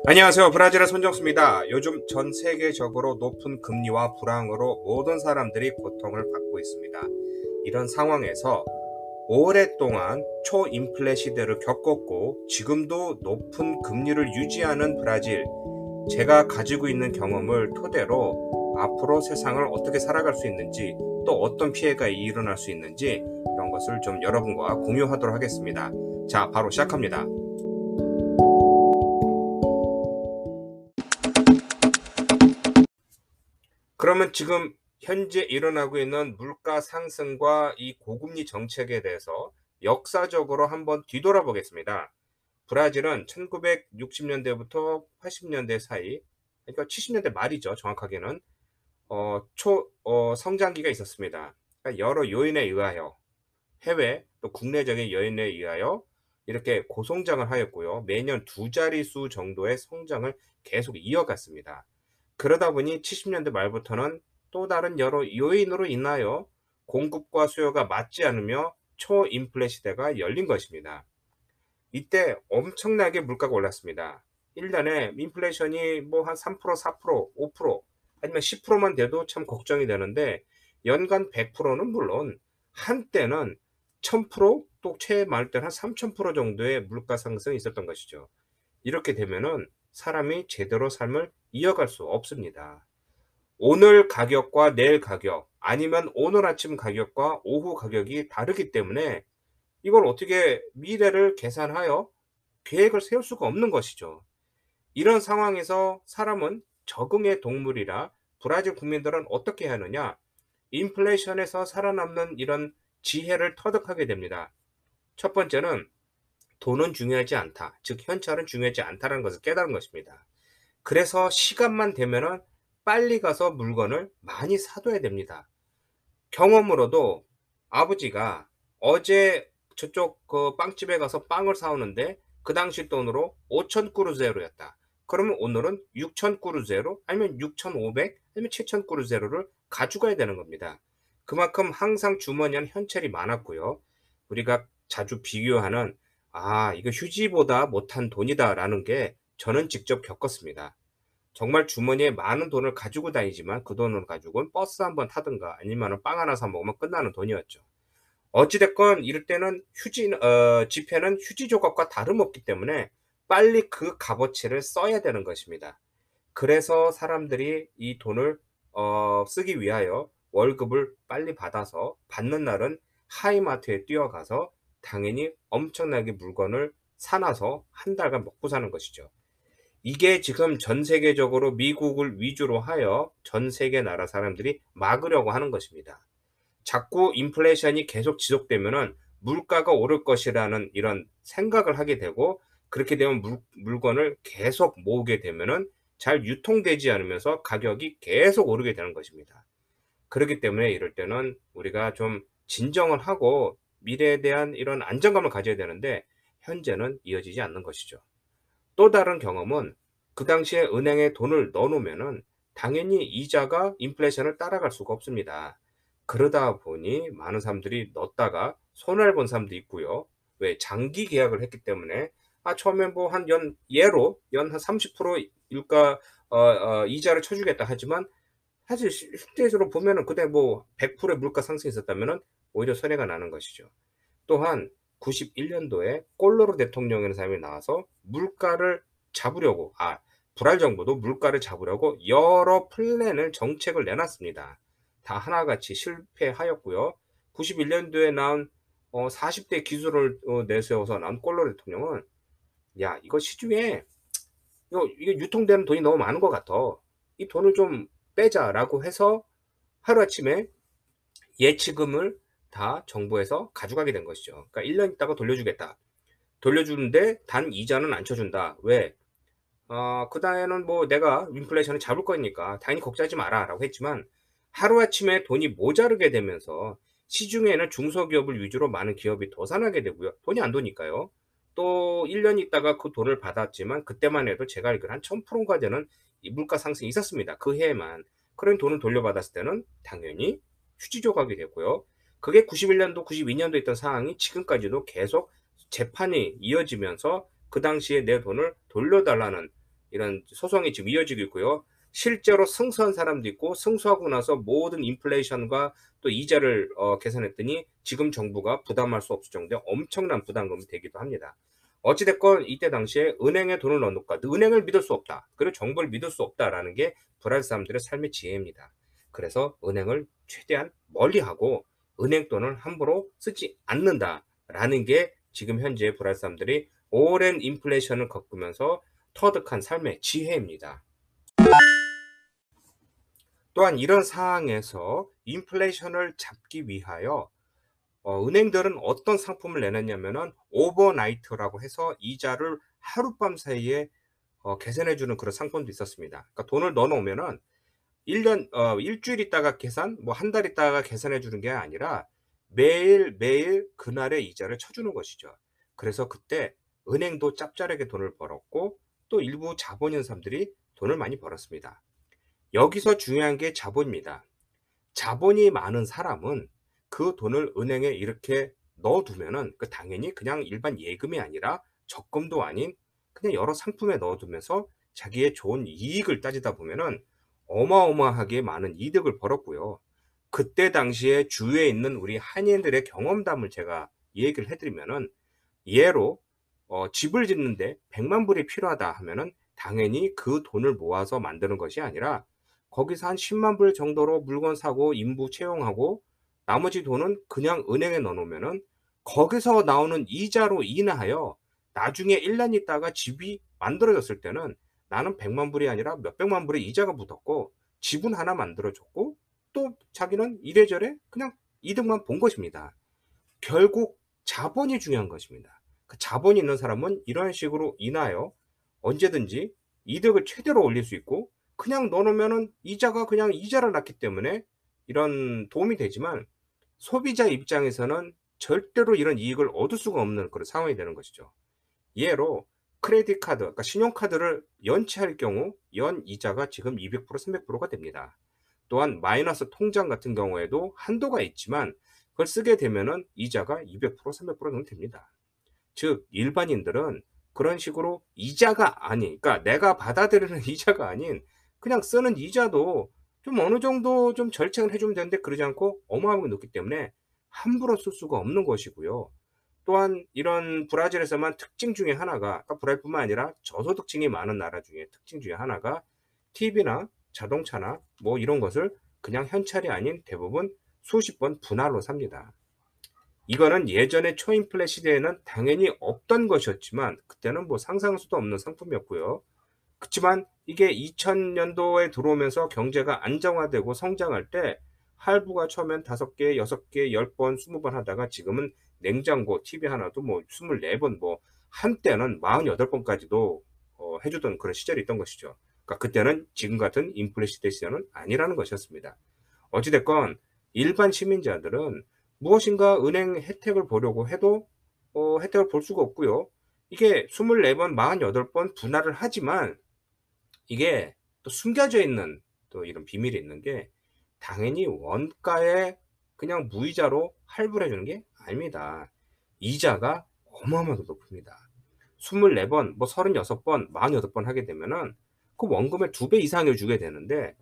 안녕하세요. 브라질의 손정수입니다. 요즘 전 세계적으로 높은 금리와 불황으로 모든 사람들이 고통을 받고 있습니다. 이런 상황에서 오랫동안 초인플레 시대를 겪었고 지금도 높은 금리를 유지하는 브라질, 제가 가지고 있는 경험을 토대로 앞으로 세상을 어떻게 살아갈 수 있는지, 또 어떤 피해가 일어날 수 있는지 이런 것을 좀 여러분과 공유하도록 하겠습니다. 자, 바로 시작합니다. 그러면 지금 현재 일어나고 있는 물가 상승과 이 고금리 정책에 대해서 역사적으로 한번 뒤돌아보겠습니다. 브라질은 1960년대부터 80년대 사이, 그러니까 70년대 말이죠. 정확하게는 성장기가 있었습니다. 그러니까 여러 요인에 의하여, 해외 또 국내적인 요인에 의하여 이렇게 고성장을 하였고요. 매년 두 자릿수 정도의 성장을 계속 이어갔습니다. 그러다 보니 70년대 말부터는 또 다른 여러 요인으로 인하여 공급과 수요가 맞지 않으며 초인플레 시대가 열린 것입니다. 이때 엄청나게 물가가 올랐습니다. 1년에 인플레이션이 뭐 한 3%, 4%, 5% 아니면 10%만 돼도 참 걱정이 되는데, 연간 100%는 물론 한때는 1000%, 또 최말 때는 한 3000% 정도의 물가 상승이 있었던 것이죠. 이렇게 되면은 사람이 제대로 삶을 이어갈 수 없습니다. 오늘 가격과 내일 가격, 아니면 오늘 아침 가격과 오후 가격이 다르기 때문에 이걸 어떻게 미래를 계산하여 계획을 세울 수가 없는 것이죠. 이런 상황에서 사람은 적응의 동물이라 브라질 국민들은 어떻게 하느냐? 인플레이션에서 살아남는 이런 지혜를 터득하게 됩니다. 첫 번째는 돈은 중요하지 않다. 즉 현찰은 중요하지 않다는 것을 깨달은 것입니다. 그래서 시간만 되면은 빨리 가서 물건을 많이 사둬야 됩니다. 경험으로도 아버지가 어제 저쪽 그 빵집에 가서 빵을 사오는데 그 당시 돈으로 5천 꾸르제로였다. 그러면 오늘은 6천 꾸르제로, 아니면 6,500, 아니면 7천 꾸르제로를 가져가야 되는 겁니다. 그만큼 항상 주머니에는 현찰이 많았고요. 우리가 자주 비교하는, 이거 휴지보다 못한 돈이다라는 게 저는 직접 겪었습니다. 정말 주머니에 많은 돈을 가지고 다니지만 그 돈을 가지고는 버스 한번 타든가 아니면 빵 하나 사 먹으면 끝나는 돈이었죠. 어찌 됐건 이럴 때는 지폐는 휴지 조각과 다름없기 때문에 빨리 그 값어치를 써야 되는 것입니다. 그래서 사람들이 이 돈을 쓰기 위하여 월급을 빨리 받아서 받는 날은 하이마트에 뛰어가서 당연히 엄청나게 물건을 사 놔서 한 달간 먹고 사는 것이죠. 이게 지금 전 세계적으로 미국을 위주로 하여 전 세계 나라 사람들이 막으려고 하는 것입니다. 자꾸 인플레이션이 계속 지속되면은 물가가 오를 것이라는 이런 생각을 하게 되고, 그렇게 되면 물건을 계속 모으게 되면은 잘 유통되지 않으면서 가격이 계속 오르게 되는 것입니다. 그렇기 때문에 이럴 때는 우리가 좀 진정을 하고 미래에 대한 이런 안정감을 가져야 되는데, 현재는 이어지지 않는 것이죠. 또 다른 경험은, 그 당시에 은행에 돈을 넣어 놓으면은 당연히 이자가 인플레이션을 따라갈 수가 없습니다. 그러다 보니 많은 사람들이 넣었다가 손해를 본 사람도 있고요. 왜? 장기 계약을 했기 때문에 처음에 뭐 한 예로 연 한 30% 일가 이자를 쳐 주겠다 하지만, 사실 실제적으로 보면은 그때 뭐 100%의 물가 상승이 있었다면은 오히려 손해가 나는 것이죠. 또한 91년도에 꼴로르 대통령이라는 사람이 나와서 물가를 잡으려고, 브라질 정부도 물가를 잡으려고 여러 플랜을, 정책을 내놨습니다. 다 하나같이 실패하였고요. 91년도에 나온 40대 기술을 내세워서 나온 꼴로르 대통령은, 야, 이거 시중에 이게 유통되는 돈이 너무 많은 것 같아. 이 돈을 좀 빼자라고 해서 하루아침에 예치금을 다 정부에서 가져가게 된 것이죠. 그러니까 1년 있다가 돌려주겠다. 돌려주는데 단 이자는 안 쳐준다. 왜? 그다음에는 뭐 내가 인플레이션을 잡을 거니까 당연히 걱정하지 마라라고 했지만, 하루아침에 돈이 모자르게 되면서 시중에는 중소기업을 위주로 많은 기업이 도산하게 되고요. 돈이 안 도니까요. 또 1년 있다가 그 돈을 받았지만 그때만 해도 제가 알기로 한 1000%가 되는 이 물가 상승이 있었습니다. 그 해에만. 그런 돈을 돌려받았을 때는 당연히 휴지 조각이 됐고요. 그게 91년도, 92년도 있던 상황이 지금까지도 계속 재판이 이어지면서 그 당시에 내 돈을 돌려달라는 이런 소송이 지금 이어지고 있고요. 실제로 승소한 사람도 있고 승소하고 나서 모든 인플레이션과 또 이자를 계산했더니 지금 정부가 부담할 수 없을 정도의 엄청난 부담금이 되기도 합니다. 어찌 됐건 이때 당시에 은행에 돈을 넣어 놓을까? 은행을 믿을 수 없다. 그리고 정부를 믿을 수 없다라는 게 브라질 사람들의 삶의 지혜입니다. 그래서 은행을 최대한 멀리하고 은행 돈을 함부로 쓰지 않는다라는 게 지금 현재 브라질 사람들이 오랜 인플레이션을 겪으면서 터득한 삶의 지혜입니다. 또한 이런 상황에서 인플레이션을 잡기 위하여 은행들은 어떤 상품을 내놨냐면은 오버나이트라고 해서 이자를 하룻밤 사이에 계산해 주는 그런 상품도 있었습니다. 그러니까 돈을 넣어 놓으면은 1년 주일 있다가 계산, 뭐 한 달 있다가 계산해 주는 게 아니라 매일매일 그날의 이자를 쳐 주는 것이죠. 그래서 그때 은행도 짭짤하게 돈을 벌었고 또 일부 자본 있는 사람들이 돈을 많이 벌었습니다. 여기서 중요한 게 자본입니다. 자본이 많은 사람은 그 돈을 은행에 이렇게 넣어 두면은 당연히 그냥 일반 예금이 아니라 적금도 아닌 그냥 여러 상품에 넣어 두면서 자기의 좋은 이익을 따지다 보면은 어마어마하게 많은 이득을 벌었고요. 그때 당시에 주위에 있는 우리 한인들의 경험담을 제가 얘기를 해 드리면은 예로 집을 짓는데 100만 불이 필요하다 하면은 당연히 그 돈을 모아서 만드는 것이 아니라 거기서 한 10만 불 정도로 물건 사고 인부 채용하고 나머지 돈은 그냥 은행에 넣어 놓으면은 거기서 나오는 이자로 인하여 나중에 1년 있다가 집이 만들어졌을 때는 나는 100만 불이 아니라 몇백만 불의 이자가 붙었고 집은 하나 만들어 줬고 또 자기는 이래저래 그냥 이득만 본 것입니다. 결국 자본이 중요한 것입니다. 그 자본이 있는 사람은 이런 식으로 인하여 언제든지 이득을 최대로 올릴 수 있고 그냥 넣어 놓으면은 이자가 그냥 이자를 낳기 때문에 이런 도움이 되지만 소비자 입장에서는 절대로 이런 이익을 얻을 수가 없는 그런 상황이 되는 것이죠. 예로 크레딧 카드, 그러니까 신용카드를 연체할 경우 연 이자가 지금 200% 300%가 됩니다. 또한 마이너스 통장 같은 경우에도 한도가 있지만 그걸 쓰게 되면은 이자가 200% 300% 정도 됩니다. 즉 일반인들은 그런 식으로 이자가 아닌, 그러니까 내가 받아들이는 이자가 아닌 그냥 쓰는 이자도 좀 어느 정도 좀 절책을 해 주면 되는데 그러지 않고 어마어마하게 높기 때문에 함부로 쓸 수가 없는 것이고요. 또한 이런 브라질에서만 특징 중에 하나가, 그러니까 브라질뿐만 아니라 저소득층이 많은 나라 중에 특징 중에 하나가 TV나 자동차나 뭐 이런 것을 그냥 현찰이 아닌 대부분 수십 번 분할로 삽니다. 이거는 예전에 초인플레 시대에는 당연히 없던 것이었지만 그때는 뭐 상상할 수도 없는 상품이었고요. 그치만 이게 2000년도에 들어오면서 경제가 안정화되고 성장할 때 할부가 처음엔 5개, 6개, 10번, 20번 하다가 지금은 냉장고, TV 하나도 뭐 24번, 뭐 한때는 48번까지도 해 주던 그런 시절이 있던 것이죠. 그러니까 그때는 지금 같은 인플레 시대는 아니라는 것이었습니다. 어찌 됐건 일반 시민자들은 무엇인가 은행 혜택을 보려고 해도 혜택을 볼 수가 없고요. 이게 24번, 48번 분할을 하지만 이게 또 숨겨져 있는 또 이런 비밀이 있는 게 당연히 원가에 그냥 무이자로 할부를 해 주는 게 아닙니다. 이자가 어마어마하게 높습니다. 24번, 뭐 36번, 48번 하게 되면은 그 원금의 2배 이상을 주게 되는데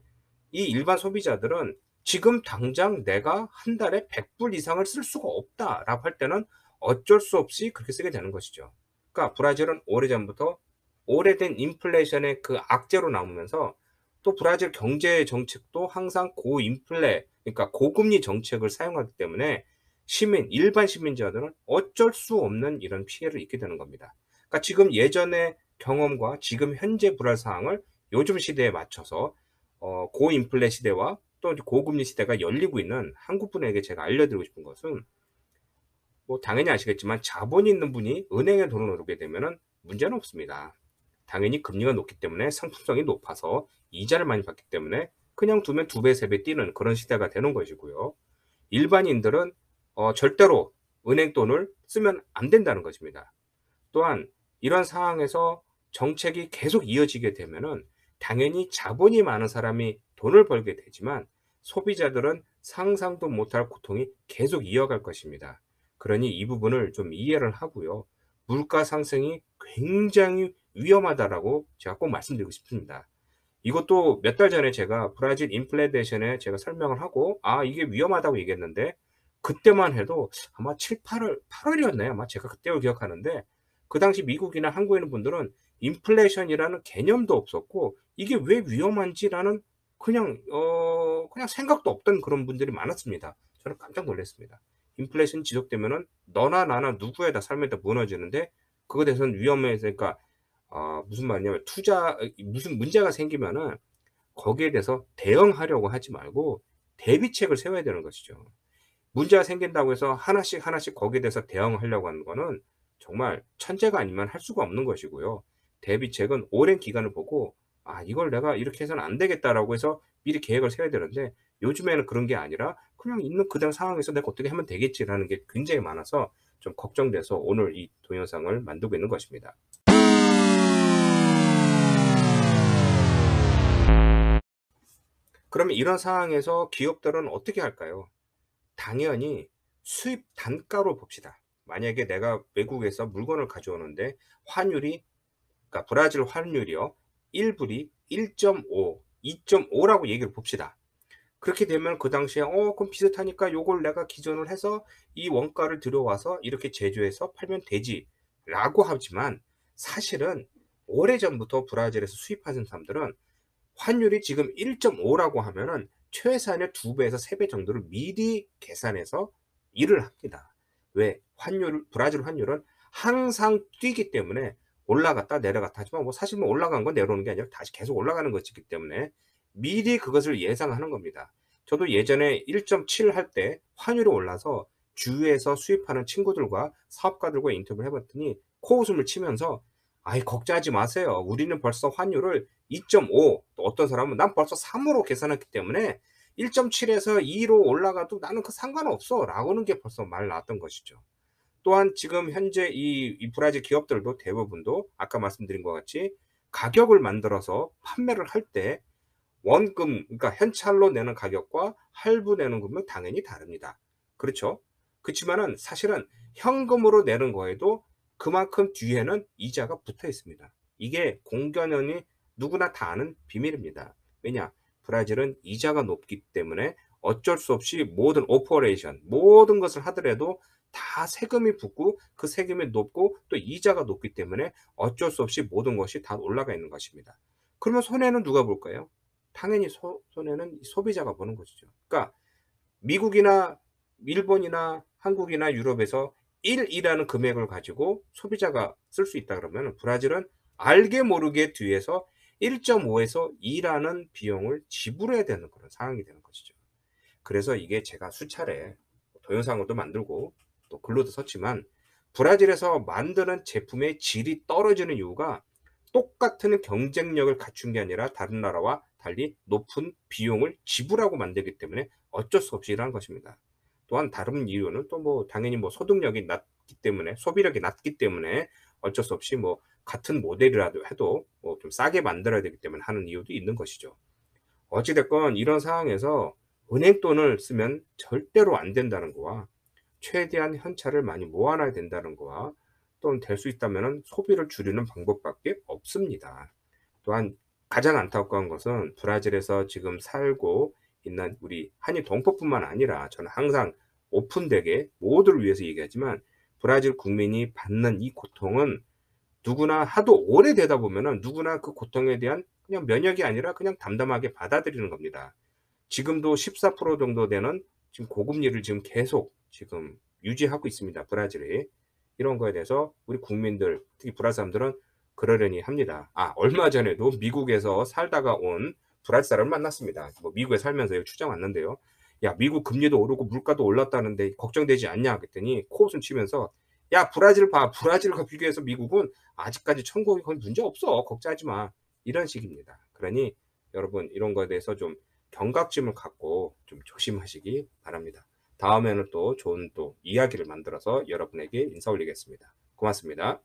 이 일반 소비자들은 지금 당장 내가 한 달에 100불 이상을 쓸 수가 없다라고 할 때는 어쩔 수 없이 그렇게 쓰게 되는 것이죠. 그러니까 브라질은 오래전부터 오래된 인플레이션의 그 악재로 남으면서 또 브라질 경제 정책도 항상 고인플레, 그러니까 고금리 정책을 사용하기 때문에 일반 시민자들은 어쩔 수 없는 이런 피해를 입게 되는 겁니다. 그러니까 지금 예전의 경험과 지금 현재 불안 상황을 요즘 시대에 맞춰서 고인플레 시대와 또 고금리 시대가 열리고 있는 한국 분에게 제가 알려드리고 싶은 것은 뭐 당연히 아시겠지만 자본이 있는 분이 은행에 돈을 넣게 되면은 문제는 없습니다. 당연히 금리가 높기 때문에 상품성이 높아서 이자를 많이 받기 때문에 그냥 두면 2배, 3배 뛰는 그런 시대가 되는 것이고요. 일반인들은 절대로 은행 돈을 쓰면 안 된다는 것입니다. 또한 이런 상황에서 정책이 계속 이어지게 되면은 당연히 자본이 많은 사람이 돈을 벌게 되지만 소비자들은 상상도 못할 고통이 계속 이어갈 것입니다. 그러니 이 부분을 좀 이해를 하고요. 물가 상승이 굉장히 위험하다라고 제가 꼭 말씀드리고 싶습니다. 이것도 몇 달 전에 제가 브라질 인플레이션에 제가 설명을 하고 이게 위험하다고 얘기했는데, 그때만 해도 아마 8월 이었나요? 아마 제가 그때를 기억하는데, 그 당시 미국이나 한국에 있는 분들은 인플레이션이라는 개념도 없었고 이게 왜 위험한지라는 그냥 생각도 없던 그런 분들이 많았습니다. 저는 깜짝 놀랐습니다. 인플레이션 지속되면은 너나 나나 누구에다 삶에다 무너지는데, 그거에 대해서는 위험해서니까 무슨 말이냐면 무슨 문제가 생기면은 거기에 대해서 대응하려고 하지 말고 대비책을 세워야 되는 것이죠. 문제가 생긴다고 해서 하나씩 하나씩 거기에 대해서 대응하려고 하는 거는 정말 천재가 아니면 할 수가 없는 것이고요. 대비책은 오랜 기간을 보고 '이걸 내가 이렇게 해서는 안 되겠다.'라고 해서 미리 계획을 세워야 되는데, 요즘에는 그런 게 아니라 그냥 있는 그대로 상황에서 '내가 어떻게 하면 되겠지.'라는 게 굉장히 많아서 좀 걱정돼서 오늘 이 동영상을 만들고 있는 것입니다. 그러면 이런 상황에서 기업들은 어떻게 할까요? 당연히 수입 단가로 봅시다. 만약에 내가 외국에서 물건을 가져오는데 환율이, 그러니까 브라질 환율이요, 1불이 1.5, 2.5라고 얘기를 봅시다. 그렇게 되면 그 당시에 그럼 비슷하니까 요걸 내가 기준을 해서 이 원가를 들여와서 이렇게 제조해서 팔면 되지라고 하지만, 사실은 오래전부터 브라질에서 수입하는 사람들은 환율이 지금 1.5라고 하면은 최소한의 2배에서 3배 정도를 미리 계산해서 일을 합니다. 왜? 브라질 환율은 항상 뛰기 때문에 올라갔다 내려갔다 하지만 사실 올라간 건 내려오는 게 아니라 다시 계속 올라가는 것이기 때문에 미리 그것을 예상하는 겁니다. 저도 예전에 1.7 할 때 환율이 올라서 주위에서 수입하는 친구들과 사업가들과 인터뷰를 해 봤더니 코웃음을 치면서 "아이 걱정하지 마세요. 우리는 벌써 환율을 2.5, 또 어떤 사람은 '난 벌써 3으로 계산했기 때문에 1.7에서 2로 올라가도 나는 그 상관없어.'라고는 게 벌써 말 나왔던 것이죠. 또한 지금 현재 이 브라질 기업들도 대부분도 아까 말씀드린 것 같이 가격을 만들어서 판매를 할 때 원금, 그러니까 현찰로 내는 가격과 할부 내는 금은 당연히 다릅니다. 그렇죠? 그치만은 사실은 현금으로 내는 거에도 그만큼 뒤에는 이자가 붙어 있습니다. 이게 공견연히 누구나 다 아는 비밀입니다. 왜냐? 브라질은 이자가 높기 때문에 어쩔 수 없이 모든 오퍼레이션, 모든 것을 하더라도 다 세금이 붙고 그 세금이 높고 또 이자가 높기 때문에 어쩔 수 없이 모든 것이 다 올라가 있는 것입니다. 그러면 손해는 누가 볼까요? 당연히 손해는 소비자가 보는 것이죠. 그러니까 미국이나 일본이나 한국이나 유럽에서 1이라는 금액을 가지고 소비자가 쓸 수 있다 그러면, 브라질은 알게 모르게 뒤에서 1.5에서 2라는 비용을 지불해야 되는 그런 상황이 되는 것이죠. 그래서 이게 제가 수차례 동영상으로도 만들고 또 글로도 썼지만, 브라질에서 만드는 제품의 질이 떨어지는 이유가 똑같은 경쟁력을 갖춘 게 아니라 다른 나라와 달리 높은 비용을 지불하고 만들기 때문에 어쩔 수 없이 일어난 것입니다. 또한 다른 이유는 또 당연히 소득력이 낮기 때문에, 소비력이 낮기 때문에 어쩔 수 없이 같은 모델이라도 해도 좀 싸게 만들어야 되기 때문에 하는 이유도 있는 것이죠. 어찌 됐건 이런 상황에서 은행 돈을 쓰면 절대로 안 된다는 거와, 최대한 현찰을 많이 모아 놔야 된다는 거와, 또는 될 수 있다면은 소비를 줄이는 방법밖에 없습니다. 또한 가장 안타까운 것은 브라질에서 지금 살고 있는 우리 한인 동포뿐만 아니라, 저는 항상 오픈되게 모두를 위해서 얘기하지만, 브라질 국민이 받는 이 고통은 누구나 하도 오래되다 보면은 누구나 그 고통에 대한 그냥 면역이 아니라 그냥 담담하게 받아들이는 겁니다. 지금도 14% 정도 되는 지금 고금리를 지금 계속 지금 유지하고 있습니다, 브라질이. 이런 거에 대해서 우리 국민들, 특히 브라질 사람들은 그러려니 합니다. 얼마 전에도 미국에서 살다가 온 브라질 사람을 만났습니다. 미국에 살면서 여기 출장 왔는데요. "야, 미국 금리도 오르고 물가도 올랐다는데 걱정되지 않냐?" 그랬더니 코웃음 치면서 "야, 브라질 봐. 브라질과 비교해서 미국은 아직까지 천국이 거의 문제 없어. 걱정하지 마." 이런 식입니다. 그러니 여러분, 이런 거에 대해서 좀 경각심을 갖고 좀 조심하시기 바랍니다. 다음에는 또 좋은 이야기를 만들어서 여러분에게 인사 올리겠습니다. 고맙습니다.